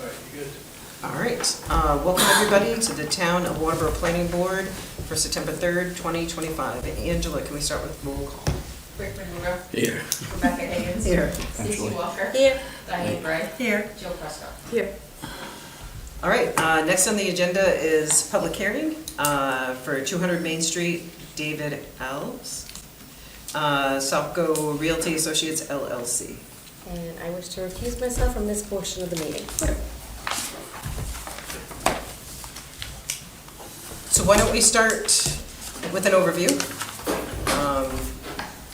All right, you good? All right, welcome everybody to the Town of Waterboro Planning Board for September 3rd, 2025. And Angela, can we start with roll call? Rick Monroe. Here. Rebecca Higgins. Here. Stacey Walker. Here. Diane Gray. Here. Jill Prescott. Here. All right, next on the agenda is public hearing for 200 Main Street, David Alves, Saco Realty Associates LLC. And I wish to recuse myself from this portion of the meeting. So why don't we start with an overview?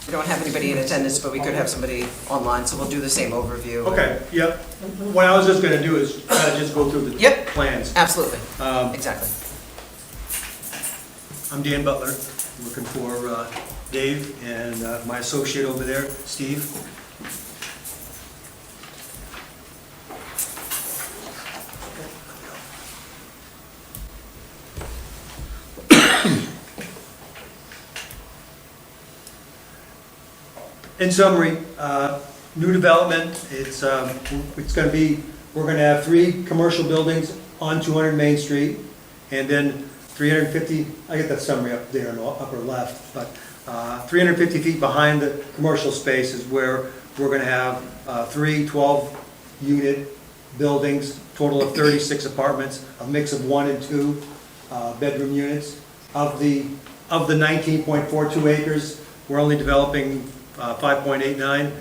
We don't have anybody in attendance, but we could have somebody online, so we'll do the same overview. Okay, yep. What I was just gonna do is kind of just go through the Yep. plans. Absolutely, Um, exactly. I'm Dan Butler, looking for Dave and my associate over there, Steve. In summary, new development, it's gonna be, we're gonna have 3 commercial buildings on 200 Main Street, and then 350, I get that summary up there in the upper left, but 350 feet behind the commercial space is where we're gonna have 3 12-unit buildings, total of 36 apartments, a mix of 1 and 2 bedroom units. Of the 19.42 acres, we're only developing 5.89,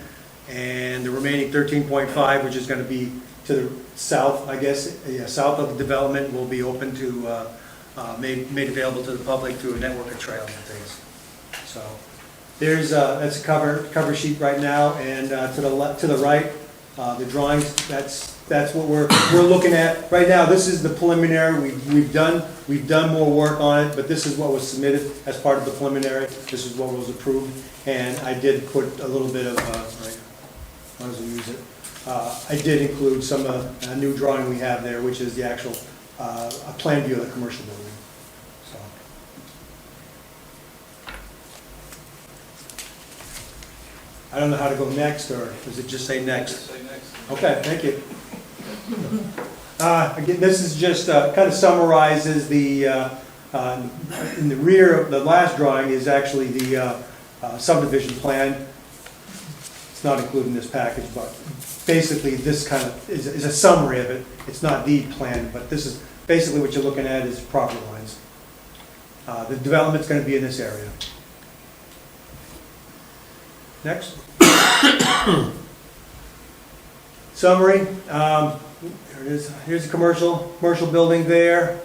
and the remaining 13.5, which is going to be to the south, I guess, south of the development, will be open to, made available to the public through a network of trails and things. So there's, that's a cover sheet right now, and to the right, the drawings, that's what we're looking at. Right now, this is the preliminary, we've done more work on it, but this is what was submitted as part of the preliminary. This is what was approved, and I did put a little bit of, right, how does we use it? I did include some, a new drawing we have there, which is the actual, a plan view of the commercial building, so. I don't know how to go next, or does it just say next? Say next. Okay, thank you. Again, this is just, kind of summarizes the, in the rear of the last drawing is actually the subdivision plan. It's not included in this package, but basically this kind of is a summary of it. It's not the plan, but this is basically what you're looking at is property lines. The development's going to be in this area. Next. Summary. Here it is. Here's a commercial building there,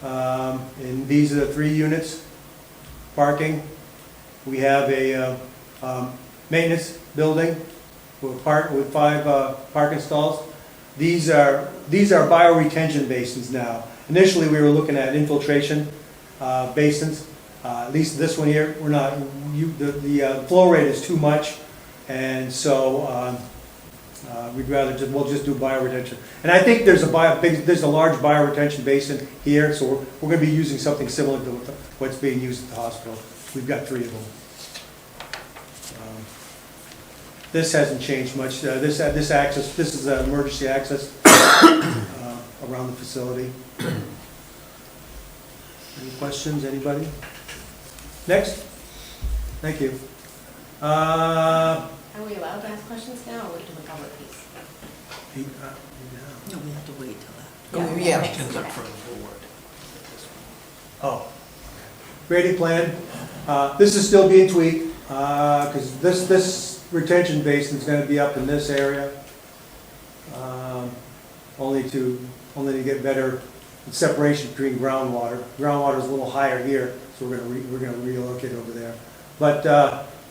and these are the 3 units. Parking. We have a maintenance building with 5 parking stalls. These are bioretention basins now. Initially, we were looking at infiltration basins. At least this one here, we're not. The flow rate is too much, and so. We'd rather we'll just do bioretention. And I think there's a large bioretention basin here, so we're going to be using something similar to what's being used at the hospital. We've got 3 of them. This hasn't changed much. This access, this is emergency access around the facility. Any questions, anybody? Next. Thank you. Are we allowed to ask questions now, or wait till the public piece? No, we have to wait till that. Yeah. Ends up for the board. Oh. Grading plan. This is still being tweaked, because this retention basin is going to be up in this area. Only to get better separation between groundwater. Groundwater is a little higher here, so we're going to relocate over there. But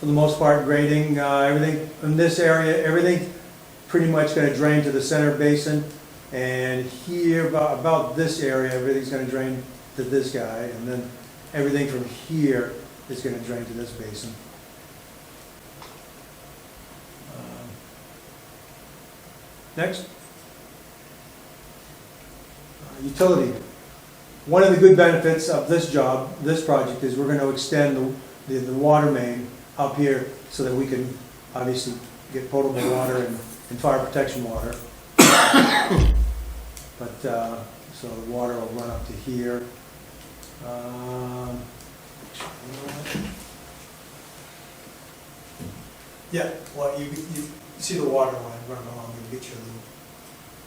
for the most part, grading, everything in this area, everything pretty much going to drain to the center basin. And here, about this area, everything's going to drain to this guy. And then everything from here is going to drain to this basin. Next. Utility. One of the good benefits of this project, is we're going to extend the water main up here so that we can obviously get potable water and fire protection water. so the water will run up to here. Yeah, well, you see the water line running along, you get your loop.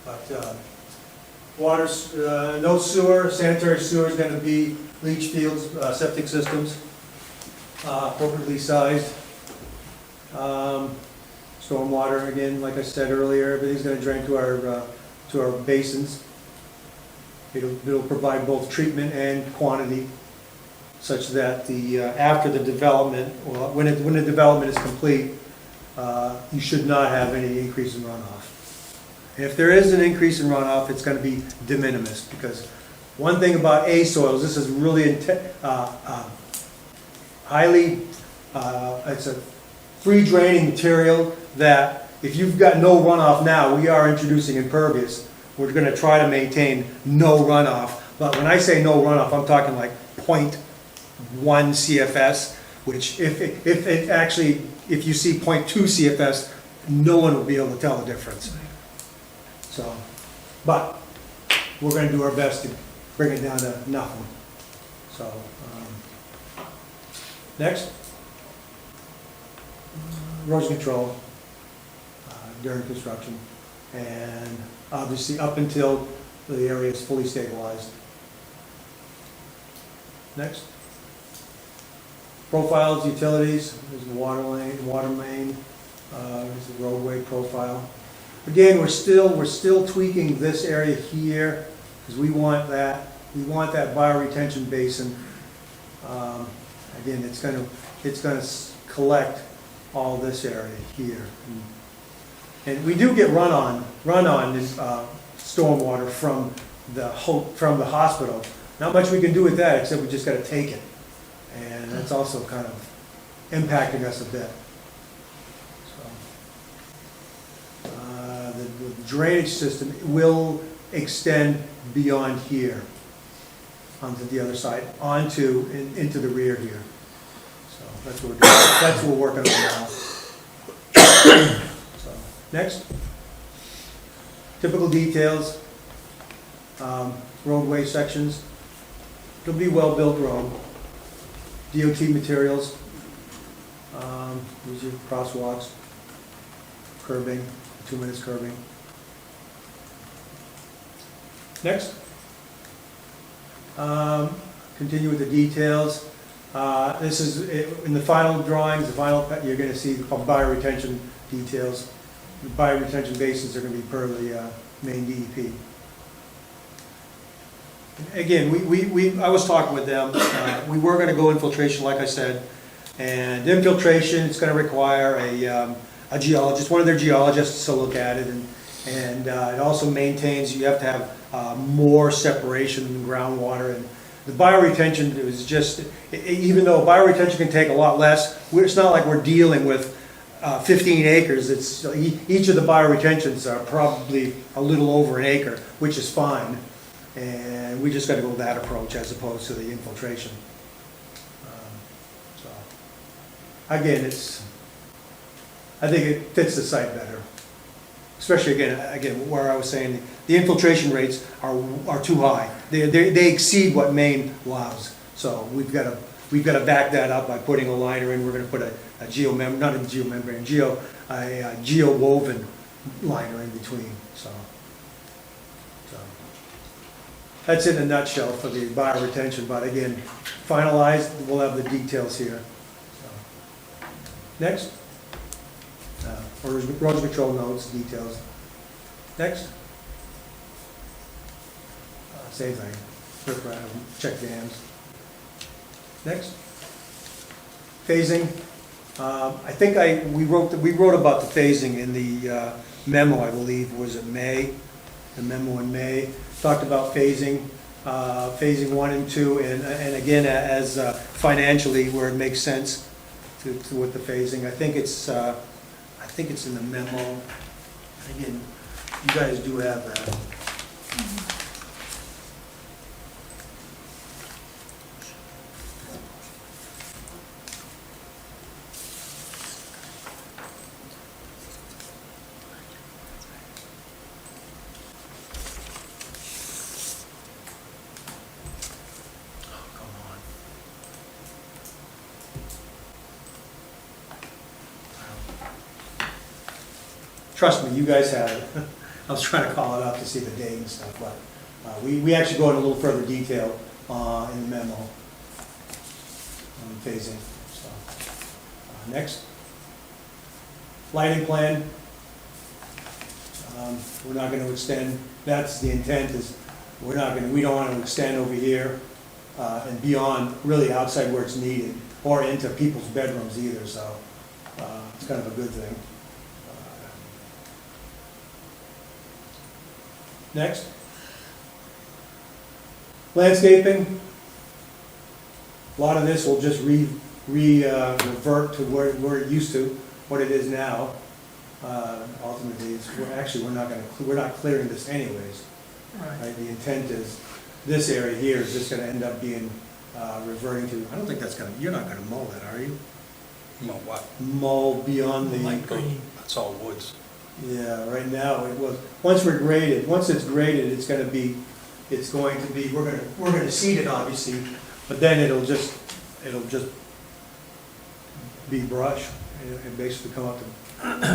But water's, no sewer, sanitary sewer is going to be leach fields, septic systems, appropriately sized. Stormwater, again, like I said earlier, everything's going to drain to our basins. It'll provide both treatment and quantity, such that after the development, or when the development is complete, you should not have any increase in runoff. And if there is an increase in runoff, it's going to be de minimis, because one thing about A soils, this is really highly, it's a free draining material that if you've got no runoff now, we are introducing impervious. We're going to try to maintain no runoff, but when I say no runoff, I'm talking like 0.1 CFS, which if you see 0.2 CFS, no one will be able to tell the difference. So, but we're going to do our best to bring it down to nothing. So, next, erosion control during construction, and obviously up until the area is fully stabilized. Next. Profiles, utilities, there's the water main, there's the roadway profile. Again, we're still tweaking this area here, because we want that bioretention basin. Again, it's gonna collect all this area here. And we do get run-on stormwater from the hospital. Not much we can do with that, except we just gotta take it. And that's also kind of impacting us a bit. So, the drainage system will extend beyond here, onto the other side, into the rear here. So that's what we're doing. That's what we're working on now. So, next. Typical details. Roadway sections. It'll be well-built road. DOT materials, these are crosswalks, curbing, 2 minutes curbing. Next, continue with the details. This is in the final drawings. You're going to see the bioretention details. The bioretention basins are going to be per the main DEP. Again, I was talking with them. We were going to go infiltration, like I said, and infiltration, it's going to require a geologist, one of their geologists to look at it, and it also maintains, you have to have more separation than groundwater. And the bioretention is just, even though bioretention can take a lot less, it's not like we're dealing with 15 acres. It's each of the bioretentions are probably a little over an acre, which is fine. And we just got to go with that approach as opposed to the infiltration. So again, I think it fits the site better. Especially again, where I was saying the infiltration rates are too high. They exceed what Maine allows. So we've got to back that up by putting a liner in. We're going to put a geo-woven liner in between. So. That's in a nutshell for the bioretention, but again, finalized, we'll have the details here. So. Next. Erosion control notes, details. Next. Same thing. Check dams. Next. Phasing. I think we wrote about the phasing in the memo, I believe, was it May? The memo in May. Talked about phasing, phasing 1 and 2, and again, as financially where it makes sense with the phasing. I think it's in the memo. Again, you guys do have that. trust me, you guys have it. I was trying to call it up to see the date and stuff, but we actually go into a little further detail in the memo on phasing, so. Next. Lighting plan. We're not gonna extend, that's the intent is, we don't want to extend over here and beyond, really outside where it's needed, or into people's bedrooms either, so it's kind of a good thing. Next. Landscaping. A lot of this will just revert to where it used to, what it is now. Ultimately, we're not clearing this anyways. Right? The intent is, this area here is just gonna end up being, reverting to, I don't think you're not gonna mow that, are you? Mow what? Mow beyond the. Light green. That's all woods. Yeah, right now, once it's graded, we're gonna seed it obviously, but then it'll just be brush, and basically come up to,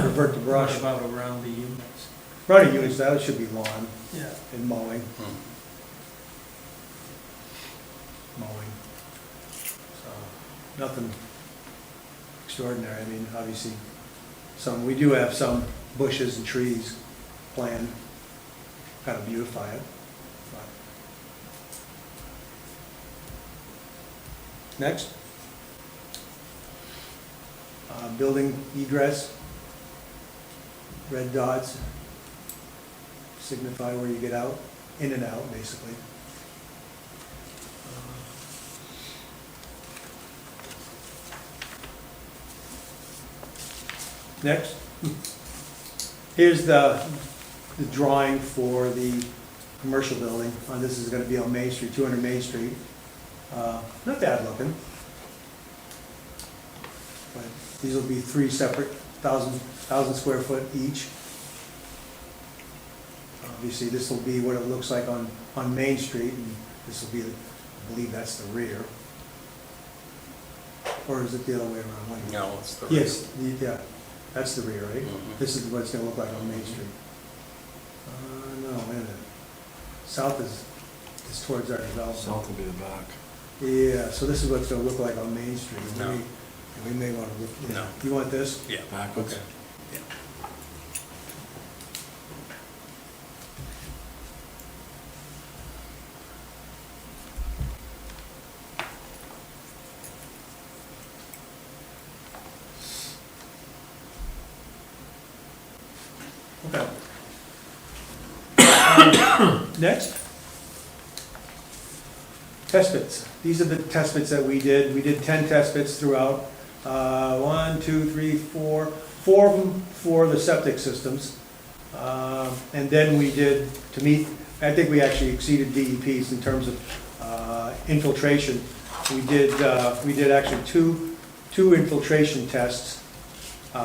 revert to brush. What about around the units? Running units, that should be lawn Yeah. and mowing. Mowing. So, nothing extraordinary, I mean, obviously, we do have some bushes and trees planned, kind of beautify it. But. Next. Building egress. Red dots signify where you get out, in and out, basically. Next. Here's the drawing for the commercial building. This is going to be on Main Street, 200 Main Street. Not bad looking. But these will be 3 separate 1,000 square foot each. Obviously, this will be what it looks like on Main Street, and this will be, I believe that's the rear. Or is it the other way around? No, it's the. Yes, yeah, that's the rear, right? Mhm. This is what it's gonna look like on Main Street. No, wait a minute. South is towards our development. South will be the back. Yeah, so this is what it's gonna look like on Main Street. No. We may want to look. No. You want this? Yeah. Backwards. Okay. Yeah. Okay. Next. Test pits. These are the test pits that we did. We did 10 test pits throughout. 1, 2, 3, 4. 4 of them for the septic systems. And then we did, to meet, I think we actually exceeded DEPs in terms of infiltration. We did actually two infiltration tests.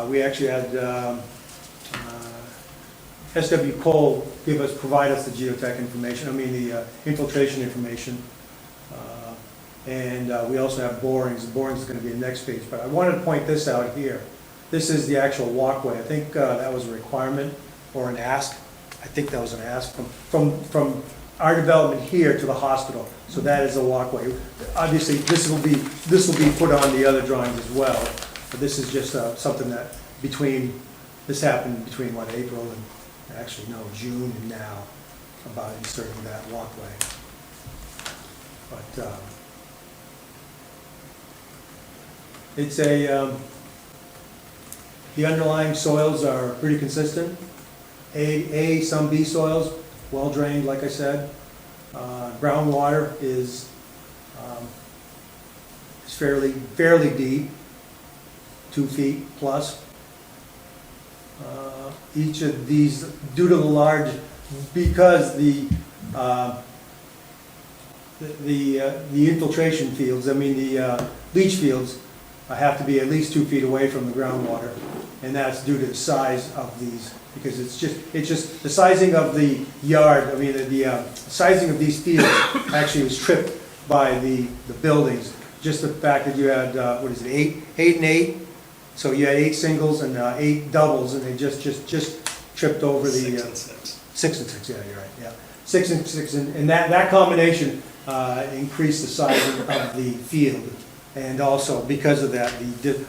We actually had SW Cole provide us the geotech information, the infiltration information. And we also have borings. The borings is going to be the next page, but I wanted to point this out here. This is the actual walkway. I think that was a requirement or an ask. I think that was an ask from our development here to the hospital. So that is a walkway. Obviously, this will be put on the other drawings as well. But this is just something that this happened between April and June and now, about inserting that walkway. But it's the underlying soils are pretty consistent. Some B soils, well drained, like I said. Groundwater is fairly deep, 2 feet plus. Each of these, due to the large, because the infiltration fields, the leach fields have to be at least 2 feet away from the groundwater, and that's due to the size of these, because it's just the sizing of the yard. The sizing of these fields actually was tripped by the buildings. Just the fact that you had 8 and 8, so you had 8 singles and 8 doubles, and they just tripped over the. 6 and 6. 6 and 6, yeah, you're right, yeah. 6 and 6, and that combination increased the size of the field. And also, because of that,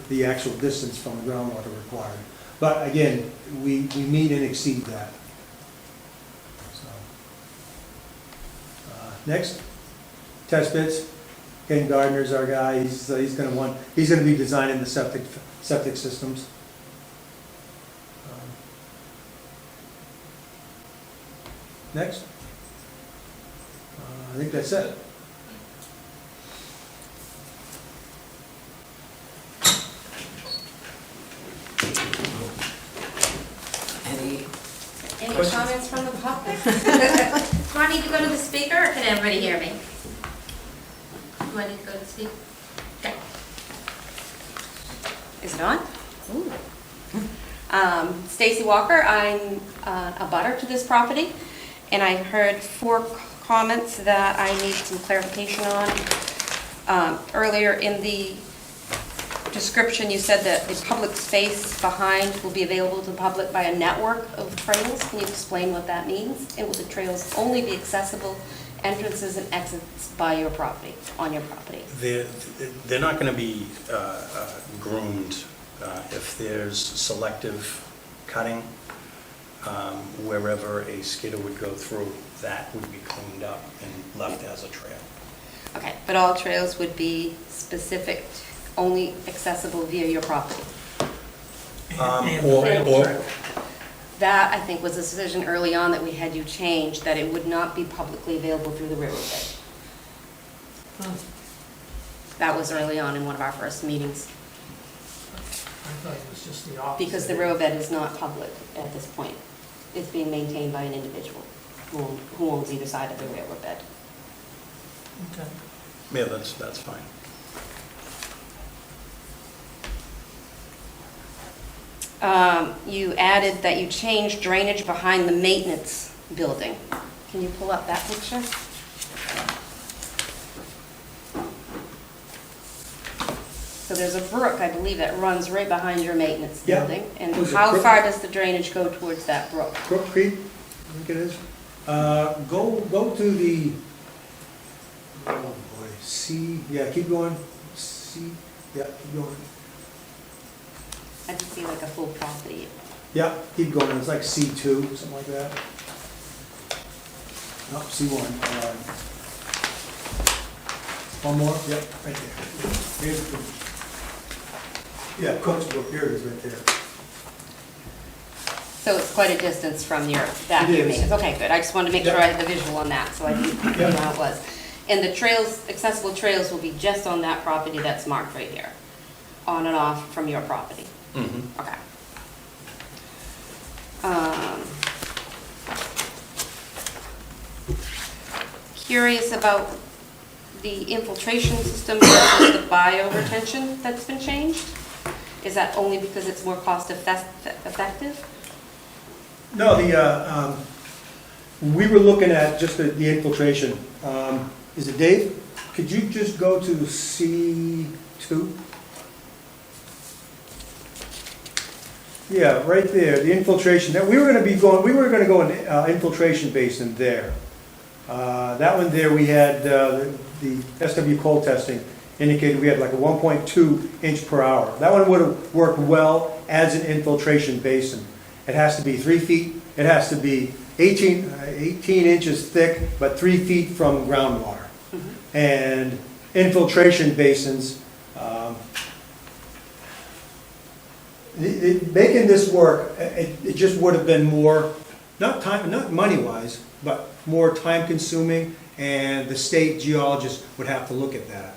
the actual distance from the groundwater required. But again, we meet and exceed that. So, next, test bits. Ken Gardner's our guy. He's going to be designing the septic systems. Next. I think that's it. Any Questions? comments from the public? Do I need to go to the speaker, or can everybody hear me? Do I need to go to the speaker? Okay. Is it on? Stacy Walker, I'm a butter to this property, and I heard 4 comments that I need some clarification on. Earlier in the description, you said that the public space behind will be available to the public by a network of trails. Can you explain what that means? And will the trails only be accessible entrances and exits by your property, on your property? They're not going to be groomed. If there's selective cutting, wherever a skidder would go through, that would be cleaned up and left as a trail. Okay, but all trails would be specific, only accessible via your property? Or That, I think, was a decision early on that we had you change, that it would not be publicly available through the riverbed. That was early on in one of our first meetings, I thought it was just the opposite. because the riverbed is not public at this point. It's being maintained by an individual who owns either side of the riverbed. Okay. yeah, that's fine. You added that you changed drainage behind the maintenance building. Can you pull up that picture? So there's a brook, I believe, that runs right behind your maintenance Yeah. building. And Was it how brook? far does the drainage go towards that brook? Crook Creek, I think it is. Go to the, oh boy, C, yeah, keep going. C, yeah, keep going. I can see like a full property. Yeah, keep going, it's like C2, something like that. No, C1. One more, yep, right there. Here's the, yeah, Cook's Brook, here it is, right there. So it's quite a distance from your, back It your is. maintenance. Okay, good. I just wanted to make sure Yeah. I had the visual on that, so I knew Yeah. how it was. And the trails, accessible trails will be just on that property that's marked right here, on and off from your property. Mm-hmm. Okay. Curious about the infiltration system versus the bio-retention that's been changed? Is that only because it's more cost-effective? No, we were looking at just the infiltration. Is it Dave? Could you just go to C2? Yeah, right there, the infiltration. Now, we were going to go in infiltration basin there. That one there, we had the SW cold testing indicated we had like a 1.2 inch per hour. That one would have worked well as an infiltration basin. It has to be 3 feet, it has to be 18 inches thick, but 3 feet from groundwater. Mm-hmm. And infiltration basins, making this work, it just would have been more, not money-wise, but more time-consuming, and the state geologist would have to look at that.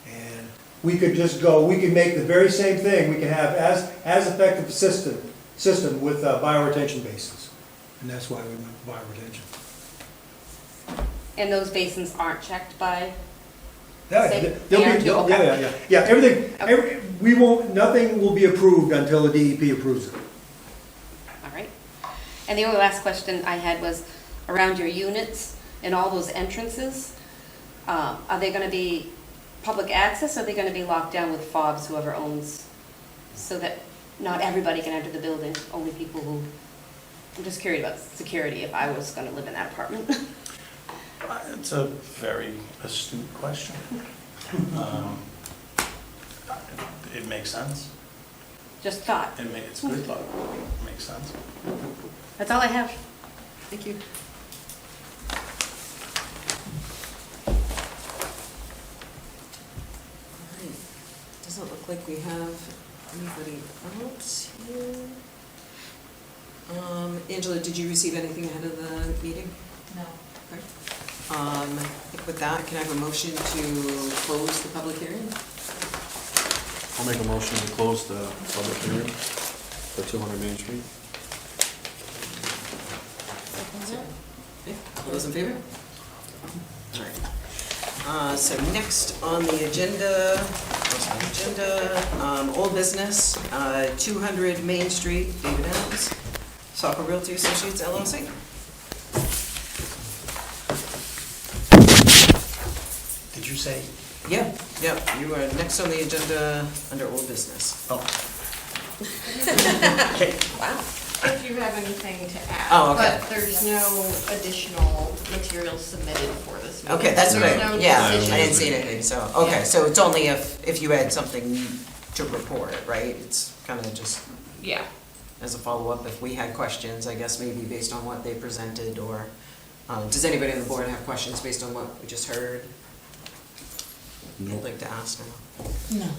And we could just go, we could make the very same thing, we can have as effective system with bioretention basins. And that's why we went with bioretention. And those basins aren't checked by? Yeah, everything, nothing will be approved until the DEP approves it. All right. And the only last question I had was around your units and all those entrances. Are they going to be public access, or are they going to be locked down with fobs, whoever owns, so that not everybody can enter the building, only people who I'm just curious about security if I was gonna live in that apartment. It's a very astute question. Um, It makes sense. Just thought. It's good thought. It makes sense. That's all I have. Thank you. All right. Doesn't look like we have anybody else here. Angela, did you receive anything ahead of the meeting? No. Okay. I think with that, can I have a motion to close the public hearing? I'll make a motion to close the public hearing for 200 Main Street. Okay. All those in favor? All right. So next on the agenda, old business, 200 Main Street, David Alves, Saco Realty Associates LLC. Did you say? Yeah, you are next on the agenda under old business. Oh. Wow. If you have anything to add. Oh, okay. But there's no additional materials submitted for this meeting. Okay, that's what There's I, no yeah, I decision. didn't see anything, so, okay, Yeah. so it's only if you had something to report, right? It's kind of just Yeah, as a follow-up, if we had questions, I guess maybe based on what they presented, or, does anybody on the board have questions based on what we just heard? Nope. I'd like to ask now. No.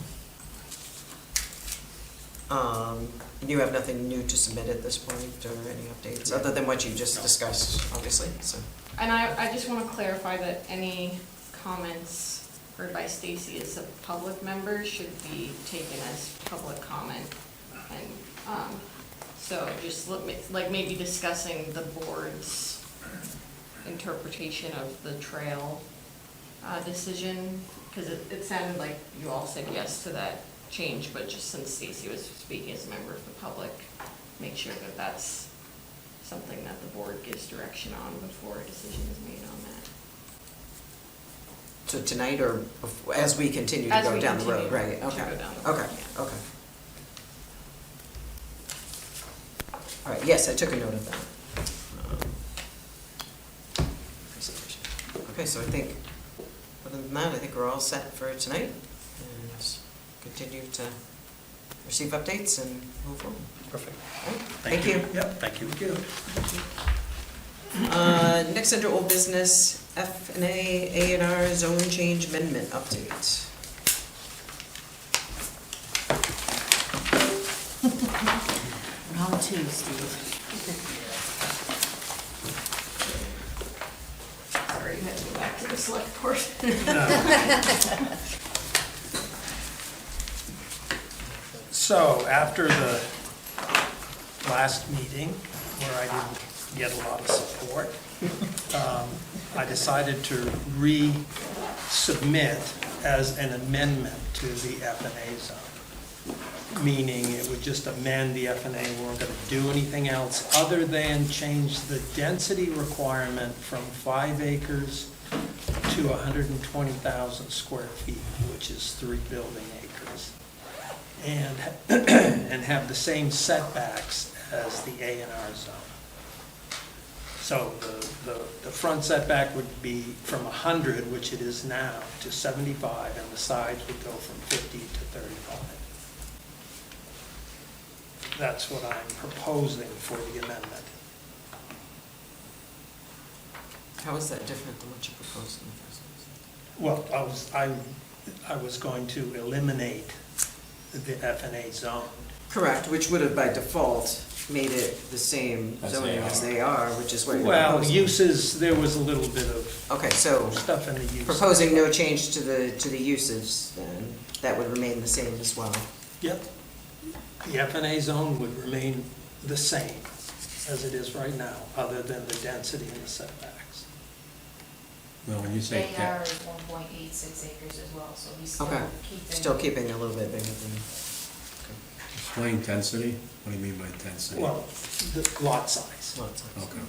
You have nothing new to submit at this point, or any updates, other than what you just No. discussed, obviously, so. and I just want to clarify that any comments heard by Stacy as a public member should be taken as public comment. And so just like maybe discussing the board's interpretation of the trail decision, because it sounded like you all said yes to that change, but just since Stacy was speaking as a member of the public, make sure that that's something that the board gives direction on before a decision is made on that. So tonight, or as we continue to As go we down the road, continue right, to okay. go down the road, Okay, yeah. okay. All right, yes, I took a note of that. Presentation. Okay, so I think, other than that, I think we're all set for tonight, and continue to receive updates and move forward. Perfect. All right, Thank you. Yep, thank you. Next under old business, F&A A&R zone change amendment update. Round two, Steve. Sorry, you had to go back to the select board. So after the last meeting, where I didn't get a lot of support, I decided to resubmit as an amendment to the F&A zone. Meaning it would just amend the F&A, we weren't gonna do anything else other than change the density requirement from 5 acres to 120,000 square feet, which is 3 building acres. And have the same setbacks as the A&R zone. So the front setback would be from 100, which it is now, to 75, and the sides would go from 50 to 35. That's what I'm proposing for the amendment. How is that different than what you proposed in the first place? Well, I was going to eliminate the F&A zone. Correct, which would have by default made it the same As zoning they as are. they are, which is what you're Well, proposing. uses, there was a little bit of Okay, so stuff in the use. proposing no change to the uses, then, that would remain the same as well. Yep. The F&A zone would remain the same as it is right now, other than the density and the setbacks. Well, when you say, AR is 1.86 acres as well, so we still Okay, keeping. still keeping a little bit bigger than, explain density, what do you mean by density? Well, the lot size. lots of. Okay.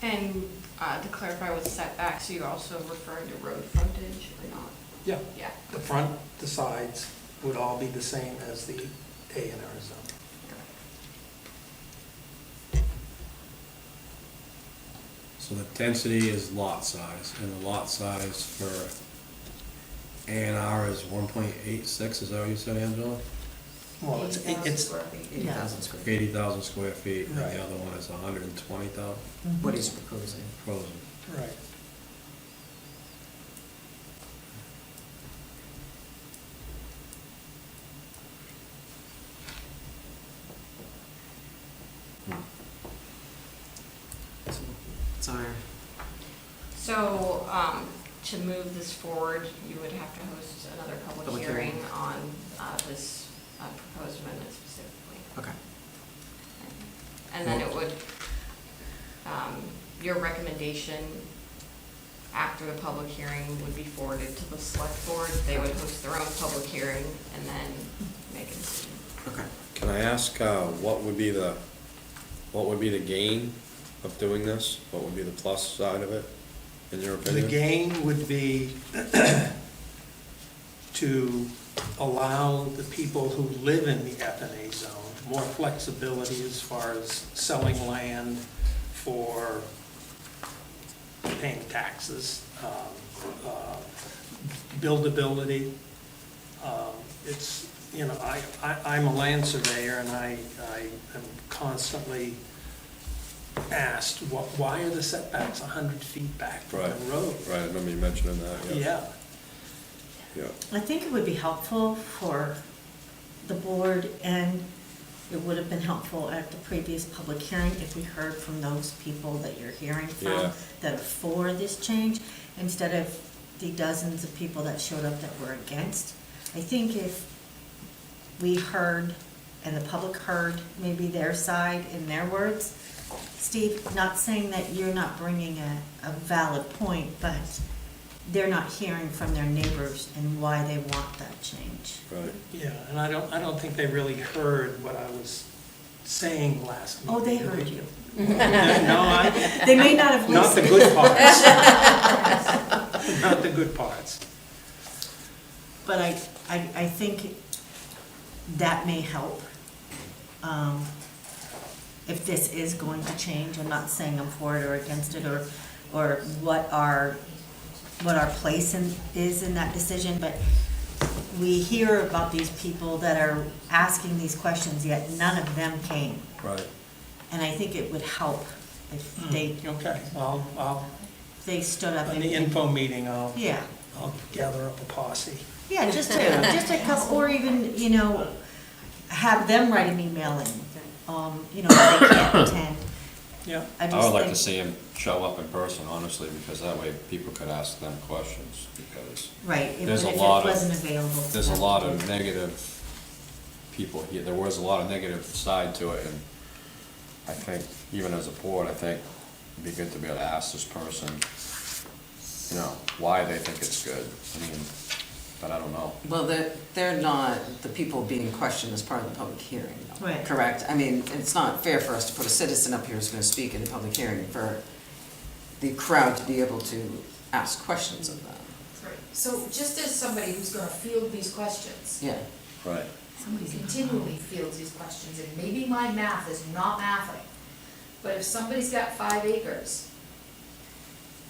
And to clarify with setbacks, you're also referring to road frontage or not? Yeah, Yeah. the front, the sides would all be the same as the A&R zone. So the density is lot size, and the lot size for A and R is 1.86, is that what you said, Angela? Well, 80,000 it's, square feet. 80,000 square feet. 80,000 square feet, and Right. the other one is 120,000 What he's proposing. frozen. right. So it's our, So, to move this forward, you would have to host another public Public hearing hearing. on this proposed amendment specifically. okay. And then it would, your recommendation after the public hearing would be forwarded to the select board. They would host their own public hearing and then make a decision. Okay. Can I ask, what would be the gain of doing this? What would be the plus side of it, in your The opinion? gain would be to allow the people who live in the F&A zone more flexibility as far as selling land for paying taxes, buildability. It's, you know, I'm a land surveyor, and I am constantly asked, why are the setbacks 100 feet back from the Right. road? Right, I remember you mentioning that, yeah. Yeah, Yeah. I think it would be helpful for the board, and it would have been helpful at the previous public hearing if we heard from those people that you're hearing Yeah. from that are for this change, instead of the dozens of people that showed up that were against. I think if we heard, and the public heard maybe their side in their words, Steve, not saying that you're not bringing a valid point, but they're not hearing from their neighbors and why they want that change. Right. yeah, and I don't think they really heard what I was saying last meeting. Oh, they heard you. No, They may not have not the listened. good parts. Not the good parts. But I think that may help. If this is going to change, I'm not saying I'm for it or against it, or what our place is in that decision, but we hear about these people that are asking these questions, yet none of them came. Right. And I think it would help if they Okay, I'll, they stood up on and. the info meeting, Yeah. I'll gather up a posse. Yeah, just a couple, or even, you know, have them write an email and, you know, if they can't attend. Yeah, I just would like to think- see him show up in person, honestly, because that way people could ask them questions, because Right, if There's a if it lot of- wasn't available. to there's a them lot to of do. negative people here, there was a lot of negative side to it, and I think, even as a board, I think it'd be good to be able to ask this person, you know, why they think it's good. I mean, but I don't know. Well, they're not the people being questioned as part of the public hearing, though. Right. Correct? I mean, it's not fair for us to put a citizen up here who's gonna speak in a public hearing for the crowd to be able to ask questions of them. Right. So just as somebody who's gonna field these questions, Yeah, Right. continually fields these questions, and maybe my math is not mathing, but if somebody's got 5 acres,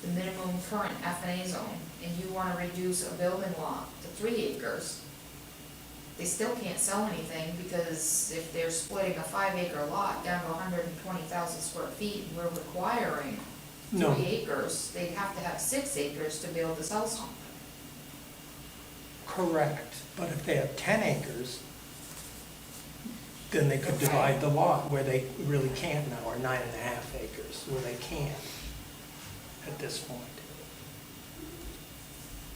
the minimum current F&A zone, and you wanna reduce a building lot to 3 acres, they still can't sell anything, because if they're splitting a 5-acre lot down to 120,000 square feet, and we're requiring No. 3 acres, they'd have to have 6 acres to be able to sell something. correct. But if they have 10 acres, then they could Okay. divide the lot where they really can't now, or 9.5 acres, where they can at this point.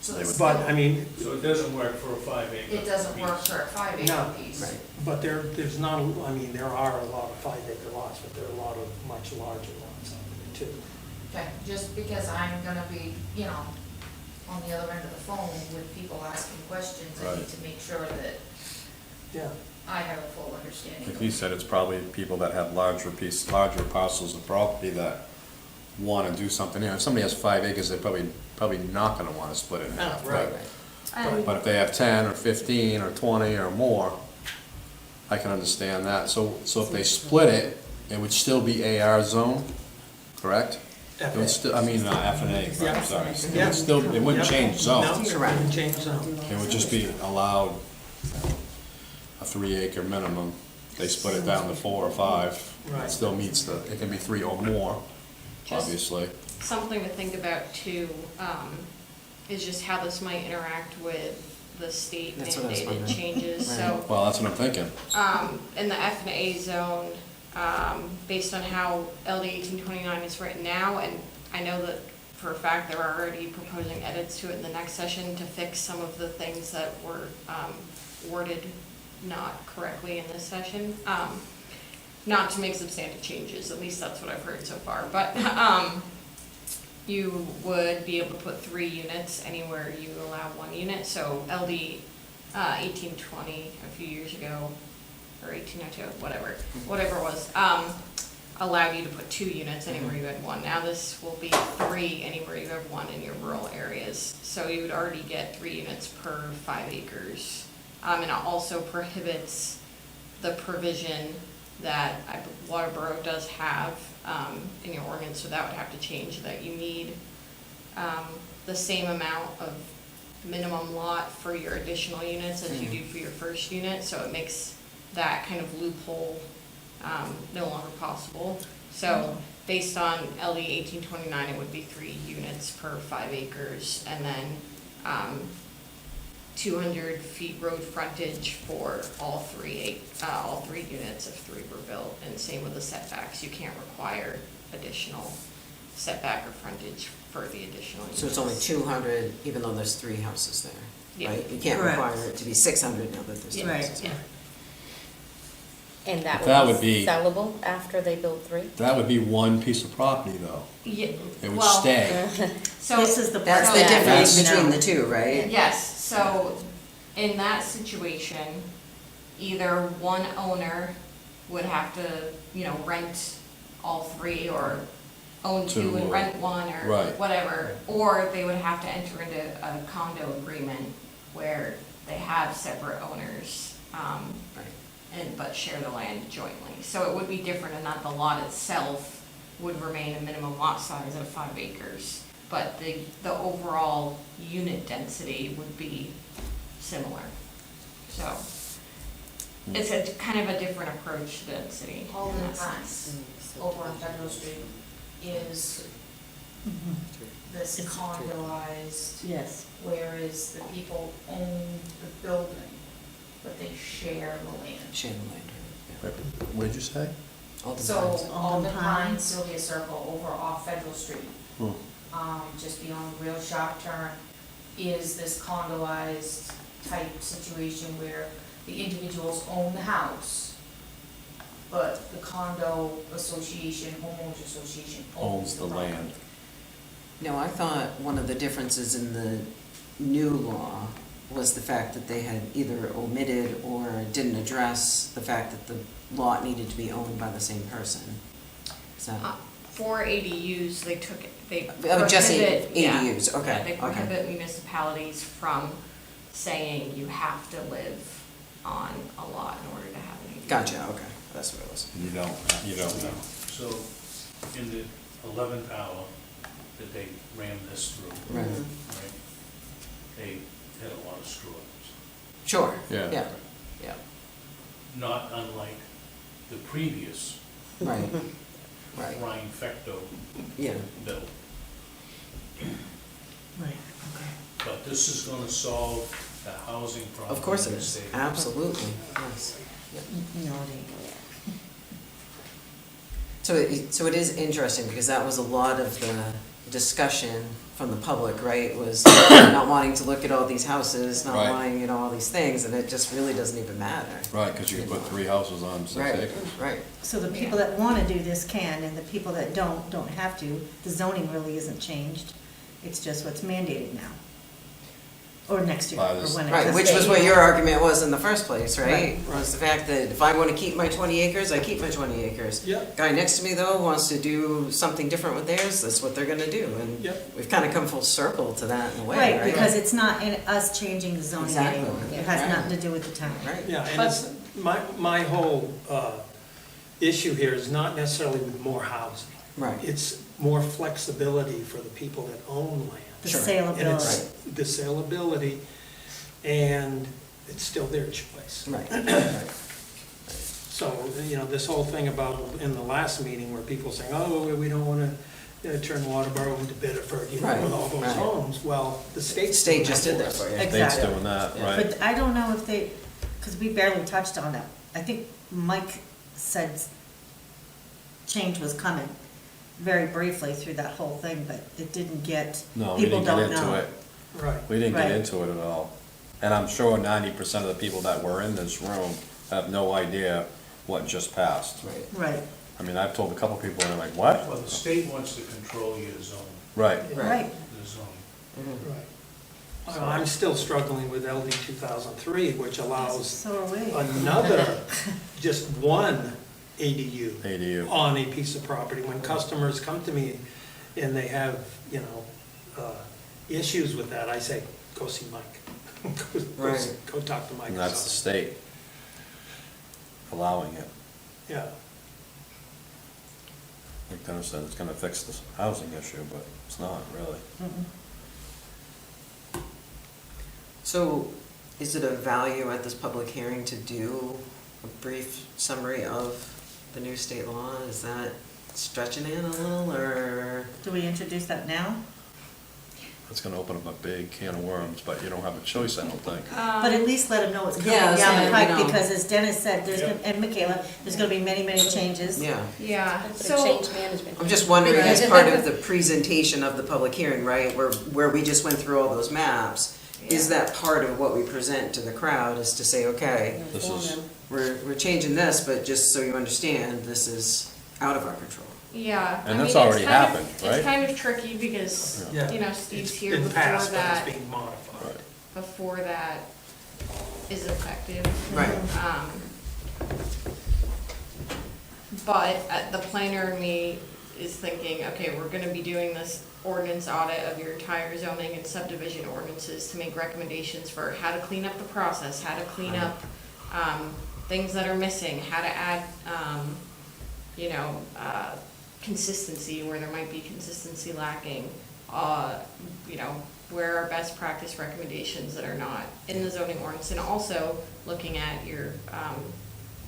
So it's But, still- I mean, So it doesn't work for a 5-acre. It doesn't work for a No. 5-acre piece. right. but there's not, I mean, there are a lot of 5-acre lots, but there are a lot of much larger lots out there too. Okay, just because I'm gonna be, you know, on the other end of the phone with people asking questions, I need Right. to make sure that Yeah, I have a full understanding. Like of he it. said, it's probably people that have larger parcels of property that wanna do something. You know, if somebody has 5 acres, they're probably not gonna wanna split it in half. Right, but- And But if they have 10 or 15 or 20 or more, I can understand that. So if they split it, it would still be AR zone, correct? It would still, I mean, F and A, Yeah. I'm sorry. Yeah. It still, it wouldn't Yep. change zone. No, it Correct. wouldn't change zone. It would just be allowed a 3-acre minimum. They split it down to 4 or 5. It Right. still meets the, it can be 3 or more, Just- obviously. Something to think about too, is just how this might interact with the state That's what I was mandated wondering. changes, Right. so. Well, that's what I'm thinking. In the F and A zone, based on how LD 1829 is written now, and I know that for a fact they're already proposing edits to it in the next session to fix some of the things that were worded not correctly in this session. Not to make substantive changes, at least that's what I've heard so far, but you would be able to put 3 units anywhere you allow 1 unit, so LD 1820 a few years ago, or 1802, whatever it was, allowed you to put 2 units anywhere you had 1. Now this will be 3 anywhere you have 1 in your rural areas. So you would already get 3 units per 5 acres. And it also prohibits the provision that Waterboro does have in your ordinance, so that would have to change, that you need the same amount of minimum lot for your additional units as you do for your first unit, so it makes that kind of loophole no longer possible. So based on LD 1829, it would be 3 units per 5 acres, and then 200 feet road frontage for all 3 units if 3 were built, and same with the setbacks. You can't require additional setback or frontage for the additional units. So it's only 200, even though there's 3 houses there, Yeah. right? You can't Correct. require it to be 600 now that there's 3 Right. houses. Yeah. And that That would would be be- sellable after they build 3? That would be one piece of property, though. Yeah, It would well, stay. So This is the part That's the Yeah. difference that, between the two, right? yes, so in that situation, either one owner would have to, rent all 3, or own 2 and Two, rent 1, or right. whatever, or they would have to enter into a condo agreement where they have separate owners, but share the land jointly. So it would be different in that the lot itself would remain a minimum lot size of 5 acres, but the overall unit density would be similar. So it's a kind of a different approach to density. All in the that time, sense. over on Federal Street, is this condoized, yes. whereas the people own the building, but they share the land. Share the land, Wait, What'd you say? yeah. All the So, times. Alden Pines. Pines, Sylvia Circle, over off Federal Street, Hmm. just beyond the real sharp turn, is this condoized type situation where the individuals own the house, but the condo association, homeowners association Owns the property. land. No, I thought one of the differences in the new law was the fact that they had either omitted or didn't address the fact that the lot needed to be owned by the same person. Is that? For ADUs, they Oh, just prohibit, yeah. ADUs, okay, Yeah, they okay. prohibit municipalities from saying you have to live on a lot in order to have an ADU. Gotcha, okay, that's what it was. You don't know. So in the 11th hour that they ran this through, Right. right, they had a lot of screw-ups. Sure, Yeah. yeah, yeah, Not unlike the previous right, right, Ryan Fecto yeah. bill. Right, But this is gonna solve the housing problem. Of course it in the is, state. absolutely, yes. Yep. No, it ain't. So it is interesting, because that was a lot of the discussion from the public, right? Was not wanting to look at all these houses, not Right. wanting, all these things, and it just really doesn't even matter. Right, because you can put 3 houses on 6 Right, acres. right. So the people that want to do this can, and the people that don't have to. The zoning really isn't changed. It's just what's mandated now. Or next year, By or this- when it Right, does which was stay. what your argument was in the first place, right? Right. Was the fact that if I want to keep my 20 acres, I keep my 20 acres. Yep. Guy next to me, though, wants to do something different with theirs, that's what they're gonna do, and Yep. we've kind of come full circle to that in a way, right? Right, because it's not in us changing the zoning Exactly. anymore. It has Right. nothing to do with the town. Right. Yeah, and it's, my whole issue here is not necessarily with more housing. Right. It's more flexibility for the people that own land. The Sure. And it's saleability. the saleability, and it's still their choice. Right, right. So, this whole thing about, in the last meeting, where people saying, oh, we don't want to turn Waterboro into Biddeford, with all those Right. homes. Well, the State state just did that for you. Exactly. State's doing that, Yeah. right? But I don't know if they, because we barely touched on that. I think Mike said change was coming very briefly through that whole thing, but it didn't get, No, we people didn't get don't into know. it. Right. We didn't get Right. into it at all. And I'm sure 90% of the people that were in this room have no idea what just passed. Right. Right, I mean, I've told a couple people, and they're like, what? Well, the state wants to control your zone, Right. right. the zone. Mhm. Right. Well, I'm still struggling with LD 2003, which allows So are we. another, just one ADU ADU. on a piece of property. When customers come to me and they have, issues with that, I say, go see Mike. Right. Go talk to Mike. And that's the state allowing it. Yeah. Like Dennis said, it's gonna fix the housing issue, but it's not really. Mm-mm. So is it of value at this public hearing to do a brief summary of the new state law? Is that stretching it a little, or? Do we introduce that now? It's gonna open up a big can of worms, but you don't have a choice, I don't think. But at least let them know it's coming Yeah, down so the they pike, know. because as Dennis said, and Michaela, there's gonna be many, many changes. Yeah. Yeah, That's so. change management. I'm just wondering, as part of the presentation of the public hearing, right, where we just went through all those maps, is Yeah. that part of what we present to the crowd, is to say, okay, This Inform is- them. we're changing this, but just so you understand, this is out of our control. Yeah. And I that's mean, already it's kind of- happened, right? It's kind of tricky because, Yeah. Steve's It's here been before passed, but that, it's being modified. Right. before that is effective. Right. Um, But the planner in me is thinking, okay, we're gonna be doing this ordinance audit of your entire zoning and subdivision ordinances to make recommendations for how to clean up the process, how to clean up, things that are missing, how to add, consistency where there might be consistency lacking, where are best practice recommendations that are not in the zoning ordinance, and also looking at your,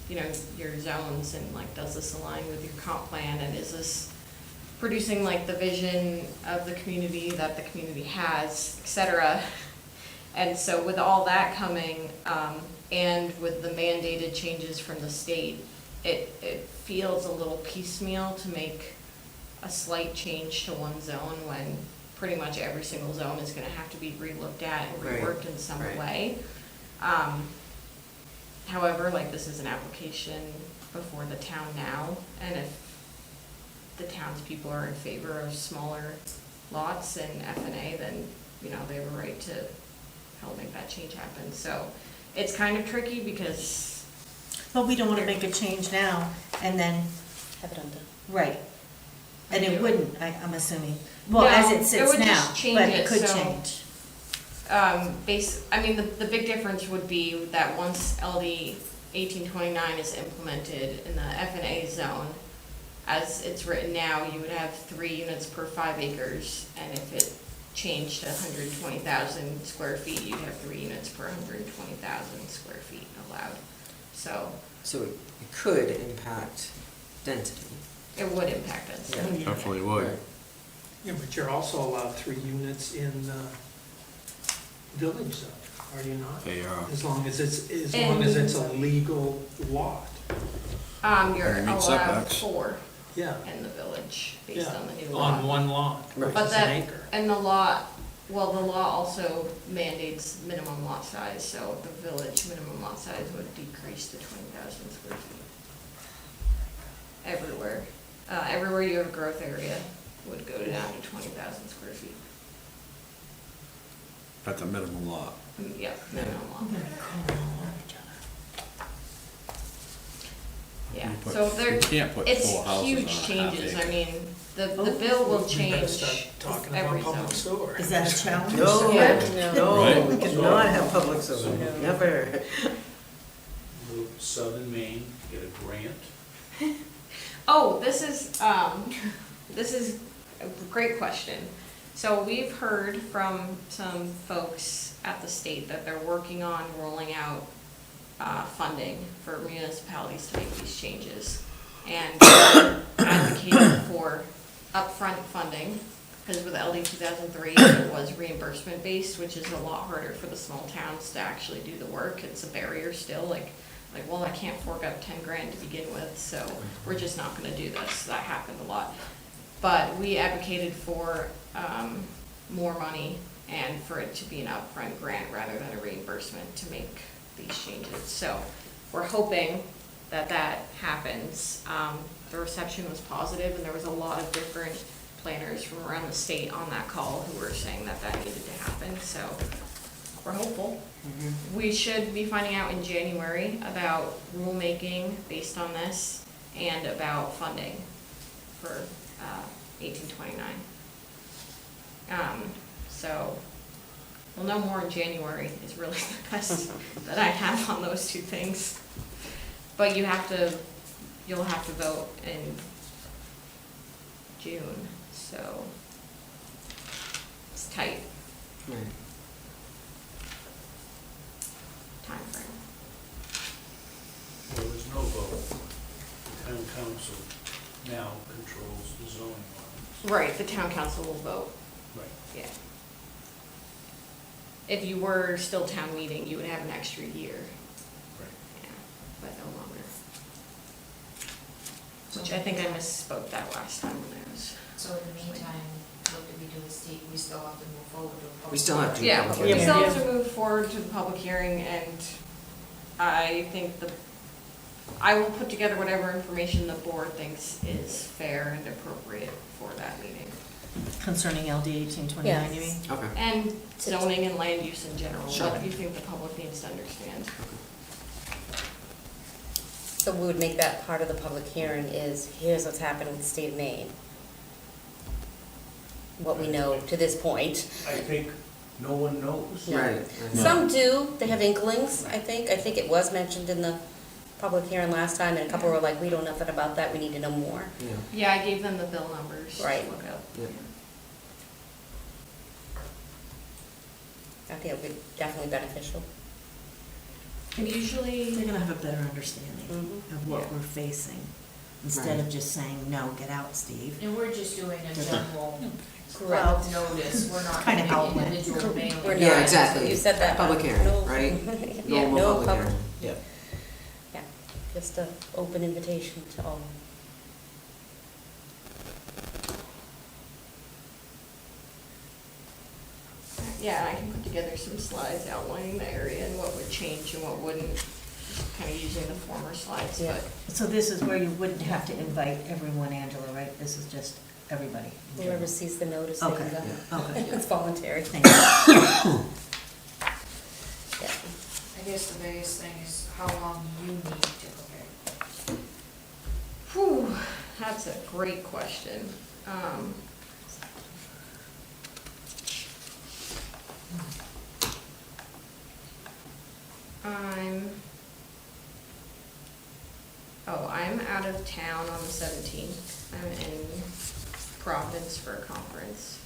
your zones and like, does this align with your comp plan, and is this producing like the vision of the community that the community has, et cetera. And so with all that coming, and with the mandated changes from the state, it feels a little piecemeal to make a slight change to one zone when pretty much every single zone is gonna have to be relooked at and Right, reworked in some right. way. However, like, this is an application before the town now, and if the townspeople are in favor of smaller lots and F&A, then, they have a right to help make that change happen. So it's kind of tricky because, But we don't wanna make a change now, and then, Have it undone. right. And I do. it wouldn't, I'm assuming. Well, No, as it it sits would now, just change but it, it could so- change. the big difference would be that once LD 1829 is implemented in the F&A zone, as it's written now, you would have 3 units per 5 acres, and if it changed to 120,000 square feet, you'd have 3 units per 120,000 square feet allowed. So So it could impact density. it would impact us. Yeah. Definitely would. Right. Yeah, but you're also allowed 3 units in village zone, are you not? They are. As long as it's a legal lot. You're And it meets allowed setbacks. 4 Yeah. in the village based Yeah, on the new law. on one lot, Right. But which is an that, acre. and the law also mandates minimum lot size, so the village minimum lot size would decrease to 20,000 square feet. Everywhere. Everywhere you have a growth area would go down to 20,000 square feet. At the minimum lot. Yeah, minimum lot. Yeah, You put- so there, You can't put it's 4 houses on huge a half changes. I acre. mean, the bill will We better change start talking every about public zone. sewer. Is that a challenge? No, Yeah. no, Right. we cannot have public sewer, No. never. Move Southern Maine, get a grant. Oh, this is Great question. So we've heard from some folks at the state that they're working on rolling out funding for municipalities to make these changes. And they're advocating for upfront funding, because with LD 2003, it was reimbursement based, which is a lot harder for the small towns to actually do the work. It's a barrier still, like, well, I can't fork out 10 grand to begin with, so we're just not gonna do this. That happened a lot. But we advocated for more money and for it to be an upfront grant rather than a reimbursement to make these changes. So we're hoping that that happens. The reception was positive, and there was a lot of different planners from around the state on that call who were saying that that needed to happen, so we're hopeful. We should be finding out in January about rulemaking based on this and about funding for 1829. So we'll know more in January is really the best that I have on those two things. But you'll have to vote in June, so it's tight Right. timeframe. Well, there's no vote. The town council now controls the zoning law. Right, the town council will vote, Right. yeah. If you were still town meeting, you would have an extra year, Right. yeah, but no longer. Which I think I misspoke that last time when I was. So in the meantime, what do we do with Steve? We still have to move forward to a public. We still have to. Yeah, public we hearing. still have to move forward to the public hearing, and I think I will put together whatever information the board thinks is fair and appropriate for that meeting. Concerning LD 1829, you mean? Yes. Okay. And zoning and land use in general, Sure. what you think the public needs to understand. So we would make that part of the public hearing is, here's what's happened with the state of Maine. What we know to this point. I think no one knows. No. Right. Some do, they have inklings, I think. I think it was mentioned in the public hearing last time, and a couple were like, we know nothing about that, we need to know more. Yeah. Yeah, I gave them the bill numbers to Right. look up. Yeah. I think it would be definitely beneficial. And usually, They're gonna have a better understanding Mhm. of what Yeah. we're facing, instead of just saying, no, get out, Steve. And we're just doing a general Correct. notice, we're not Kinda doing outlet. individual We're mailing. Yeah, not. exactly. You said that. Public hearing, No. right? Yeah, Normal no public public, hearing. Yeah. yeah, just an open invitation to all. yeah, I can put together some slides outlining the area and what would change and what wouldn't, kind of using the former slides, Yeah. but So this is where you wouldn't have to invite everyone, Angela, right? This is just everybody. in Whoever general. sees the notice, Okay, they yeah. Okay. it's voluntary. Thank you. Yeah. I guess the biggest thing is how long you need to prepare. whew, that's a great question. I'm out of town on the 17th. I'm in Providence for a conference.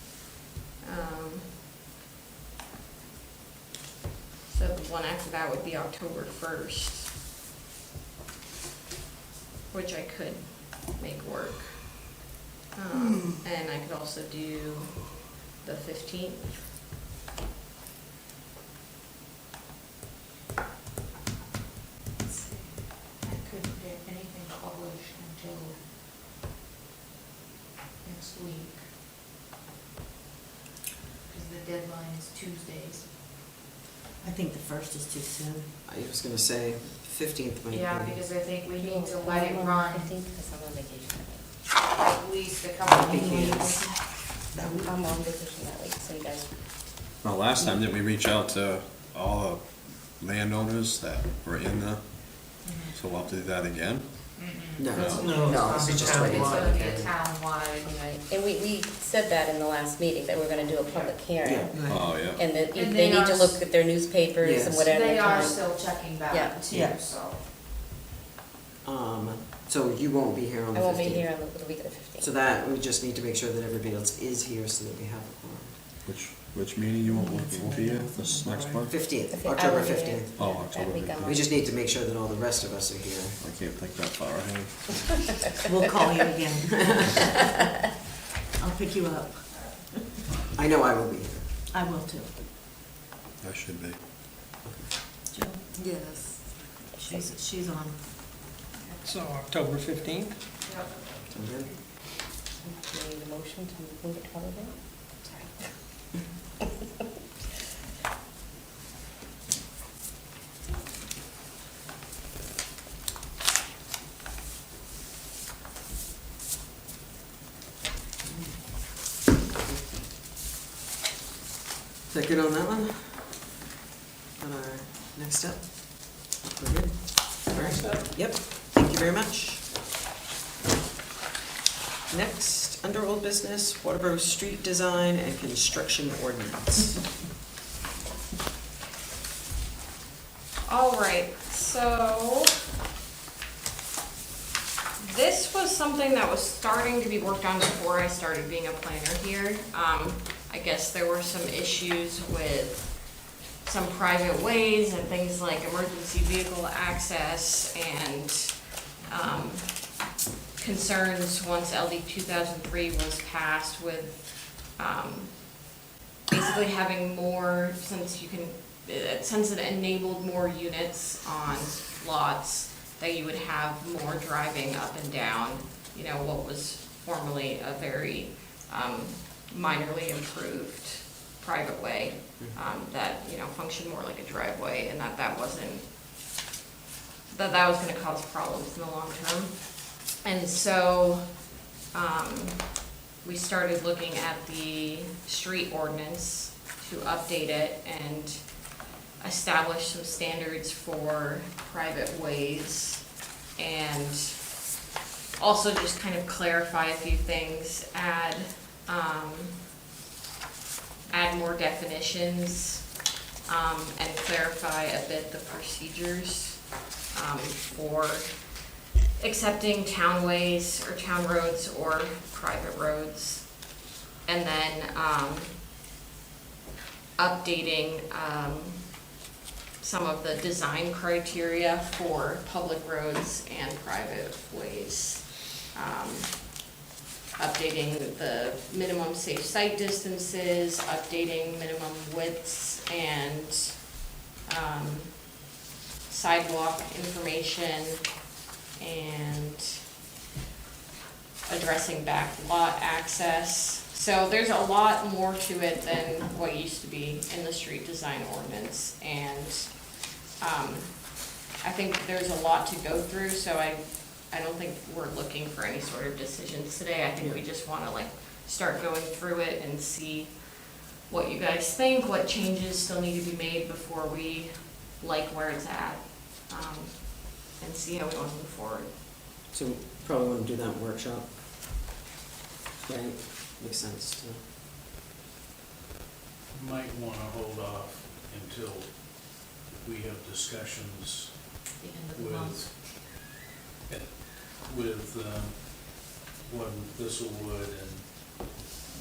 So the one after that would be October 1st, which I could make work. And I could also do the 15th. Let's see. I couldn't get anything published until next week. Because the deadline is Tuesdays. I think the first is too soon. I was gonna say 15th might be. Yeah, because I think we need to let it run Because I'm on vacation at least a couple of Vacation. weeks. that week. I'm on vacation that week, so you guys. Well, last time, did we reach out to all the landowners that were in the, so we'll have to do that again? No, No, no, this is just what It's it's gonna be a like. town-wide. Right. And we said that in the last meeting, that we're gonna do a public hearing. Yeah. Oh, yeah. And that And they they need to are look at their newspapers and Yes. whatever. They are time. still checking Yeah. back too, Yeah. so. So you won't be here on the I 15th? won't be here on the week of the 15th. So that, we just need to make sure that everybody else is here so that we have a quorum. Which meeting you won't be at, this next month? 15th, I October will be here. 15th. Oh, That October week I'm 15th. We just need to make sure that all the rest of us are here. I can't think that far ahead. We'll call you again. I'll pick you up. I know I will be here. I will too. I should be. Jill, Yes. she's on. So October 15th? Okay. Do you need a motion to move it to holiday? Sorry. Is that good on that one? On our next step? We're good? All right. Yep, thank you very much. Next, under old business, Waterboro street design and construction ordinance. All right, so this was something that was starting to be worked on before I started being a planner here. I guess there were some issues with some private ways and things like emergency vehicle access and concerns once LD 2003 was passed with basically having more, since it enabled more units on lots, that you would have more driving up and down, what was formerly a very minorly improved private way that, functioned more like a driveway, and that was going to cause problems in the long term. And so we started looking at the street ordinance to update it and establish some standards for private ways, and also just kind of clarify a few things, add more definitions, and clarify a bit the procedures for accepting townways or town roads or private roads, and then updating some of the design criteria for public roads and private ways. Updating the minimum safe site distances, updating minimum widths and sidewalk information, and addressing back lot access. So there's a lot more to it than what used to be in the street design ordinance, and I think there's a lot to go through, so I don't think we're looking for any sort of decisions today. I think we just want to start going through it and see what you guys think, what changes still need to be made before we like where it's at, and see how we want to move forward. So probably want to do that in workshop. Right, makes sense to. Might want to hold off until we have discussions The end of the month. with Thistlewood and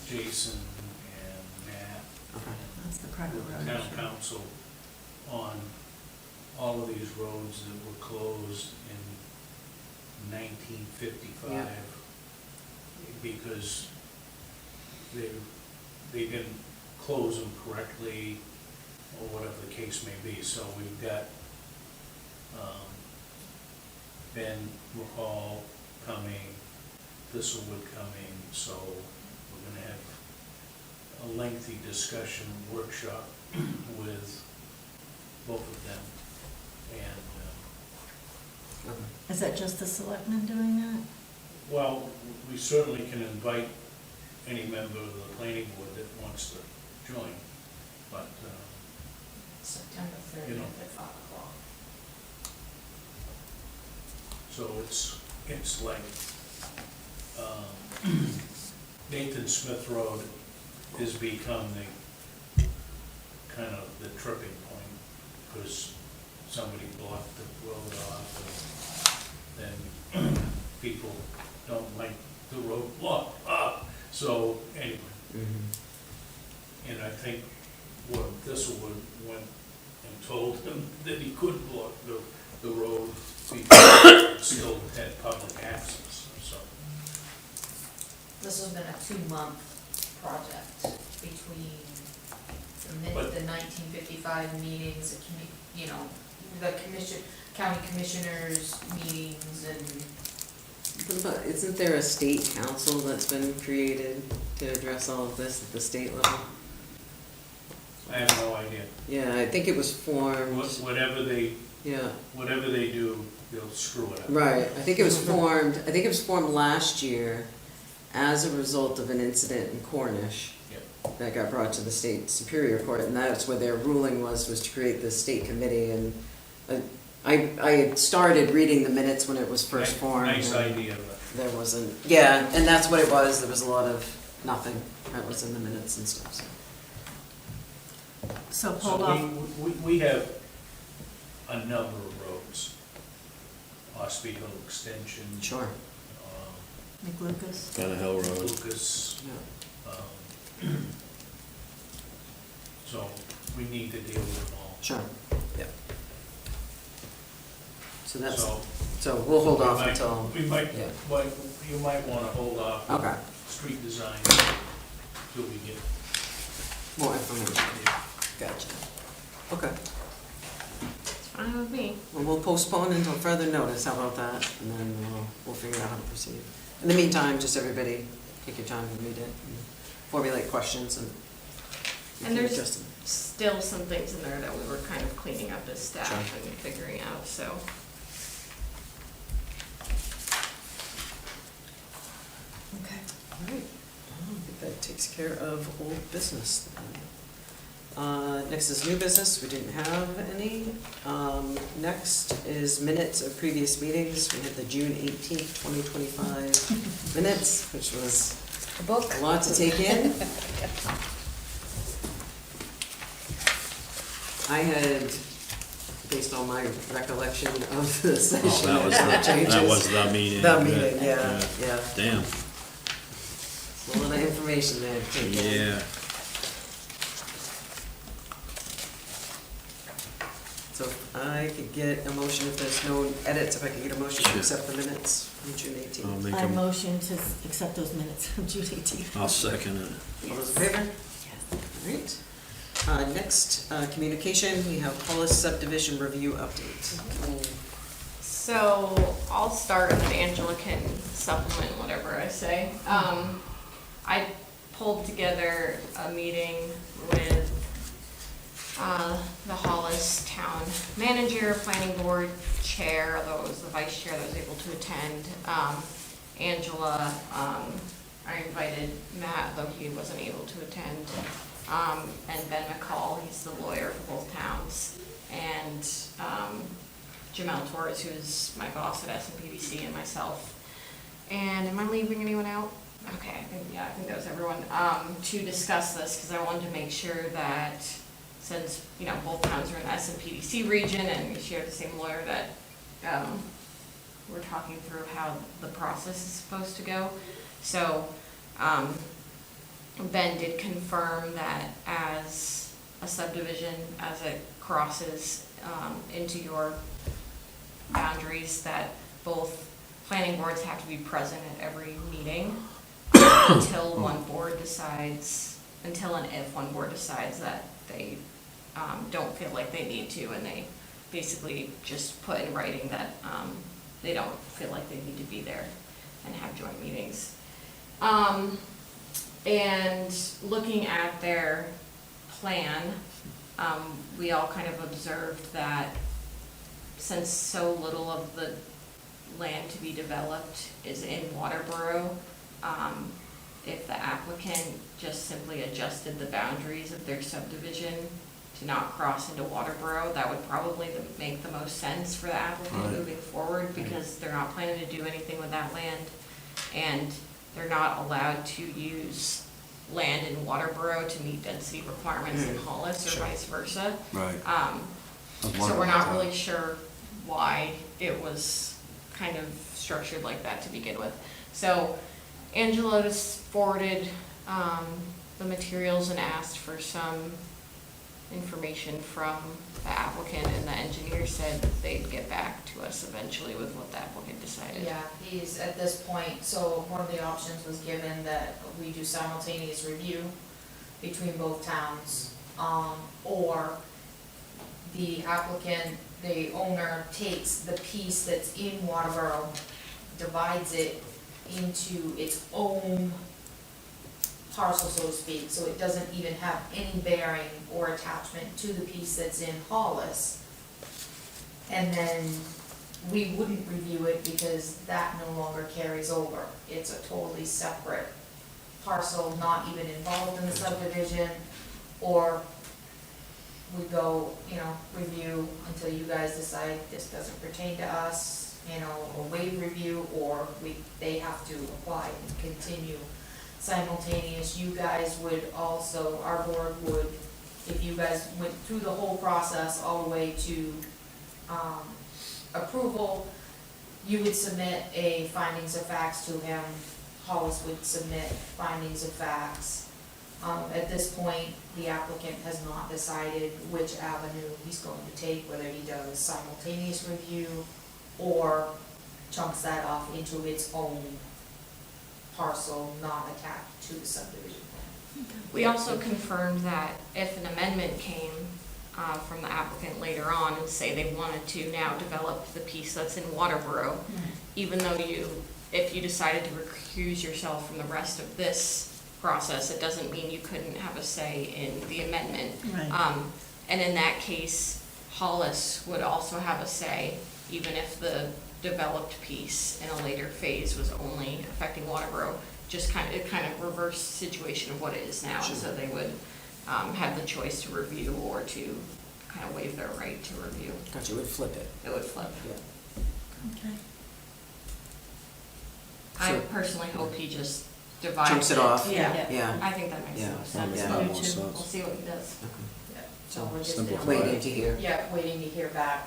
Jason and Matt. Okay. That's the private With the road. town council on all of these roads that were closed in 1955. Yeah. Because they didn't close them correctly, or whatever the case may be. So we've got Ben McCall coming, Thistlewood coming, so we're gonna have a lengthy discussion workshop with both of them. And, Okay. Is that just the selectmen doing that? well, we certainly can invite any member of the planning board that wants to join, but, September You know. 30th at 5 o'clock. so it's like, Nathan Smith Road has become the, kind of the tripping point, because somebody blocked the road off, then people don't like the road blocked. So, anyway, and I think what Thistlewood went and told him that he could block the road because it still had public access, so. This has been a 2-month project between But- the 1955 meetings, the county commissioners meetings and. But isn't there a state council that's been created to address all of this at the state level? I have no idea. Yeah, I think it was formed, Whatever they do, they'll screw it up. right, I think it was formed last year as a result of an incident in Cornish Yep. that got brought to the state superior court, and that's where their ruling was to create this state committee, and I had started reading the minutes when it was first formed. Nice and idea, but There wasn't, yeah, and that's what it was, there was a lot of nothing that was in the minutes and stuff, so. So hold off. we have a number of roads. Ospey Hill Extension. Sure. McLucas. Down Hill Road. Lucas. Yeah. So we need to deal with them all. Sure, yeah. So that's, So so we'll hold we off might- until, We might, yeah. but you might wanna hold off on okay, street design till we get, more information, gotcha. Okay, It's fine with me. well, we'll postpone until further notice, how about that? And then we'll figure out how to proceed. In the meantime, just everybody take your time and read it, and formulate questions, and we And can there's adjust them. still some things in there that we were kind of cleaning up as staff Sure. and figuring out, so. Okay. All right, I think that takes care of old business then. Next is new business, we didn't have any. Next is minutes of previous meetings. We had the June 18th, 2025 minutes, which was The book. a lot to take in. I had, based on my recollection of the session, Oh, that was the meeting. The meeting, yeah. Damn, A lot of information there to take in. yeah. So if I could get a motion, if there's no edits, if I could get a motion to Sure. accept the minutes from June I'll 18th. make I a, motion to accept those minutes from June 18th. I'll second it. All those in favor? All right. Next, communication, we have Hollis subdivision review update. So I'll start and then Angela can supplement whatever I say. I pulled together a meeting with the Hollis town manager, planning board chair, although it was the vice chair that was able to attend. Angela, I invited Matt, though he wasn't able to attend. And Ben McCall, he's the lawyer for both towns. And Jamel Torres, who's my boss at SMPDC, and myself. And am I leaving anyone out? Okay, I think that was everyone. To discuss this, because I wanted to make sure that since, both towns are in the SMPDC region and we share the same lawyer, that we're talking through how the process is supposed to go. So, Ben did confirm that as a subdivision, as it crosses into your boundaries, that both planning boards have to be present at every meeting until one board decides, until and if one board decides that they don't feel like they need to, and they basically just put in writing that they don't feel like they need to be there and have joint meetings. And looking at their plan, we all kind of observed that since so little of the land to be developed is in Waterboro, if the applicant just simply adjusted the boundaries of their subdivision to not cross into Waterboro, that would probably make the most sense for the applicant moving forward, because they're not planning to do anything with that land, and they're not allowed to use land in Waterboro to meet density requirements in Hollis, or vice versa. Right. So we're not really sure why it was kind of structured like that to begin with. So Angela's forwarded the materials and asked for some information from the applicant, and the engineer said they'd get back to us eventually with what the applicant decided. Yeah, he's at this point, so one of the options was given that we do simultaneous review between both towns, or the applicant, the owner takes the piece that's in Waterboro, divides it into its own parcel, so to speak, so it doesn't even have any bearing or attachment to the piece that's in Hollis. And then we wouldn't review it because that no longer carries over. It's a totally separate parcel, not even involved in the subdivision, or we go, review until you guys decide this doesn't pertain to us, or waive review, or they have to apply and continue simultaneous. You guys would also, our board would, if you guys went through the whole process all the way to approval, you would submit a findings of facts to him. Hollis would submit findings of facts. At this point, the applicant has not decided which avenue he's going to take, whether he does simultaneous review or chunks that off into its own parcel, not attached to the subdivision plan. We also confirmed that if an amendment came from the applicant later on and say they wanted to now develop the piece that's in Waterboro, even though if you decided to recuse yourself from the rest of this process, it doesn't mean you couldn't have a say in the amendment. Right. And in that case, Hollis would also have a say, even if the developed piece in a later phase was only affecting Waterboro, just kind of reverse situation of what it is now. Sure. So they would have the choice to review or to kind of waive their right to review. Gotcha, it would flip it. It would flip. Yeah. Okay. I So- personally hope he just divides Chunks it off. Yeah. Yeah. I think that makes Yeah. the most sense. Yeah. That But makes more sense. we'll see what he does. Yeah. So So we're just simplify now- waiting to hear. Yeah, waiting to hear back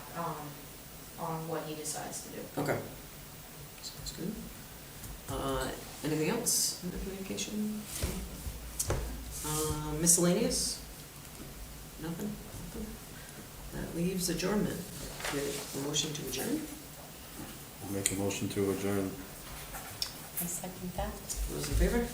on what he decides to do. Okay. Sounds good. Anything else in the communication? Miscellaneous? Nothing? That leaves adjournment. Get a motion to adjourn? Make a motion to adjourn. I second that. Those in favor?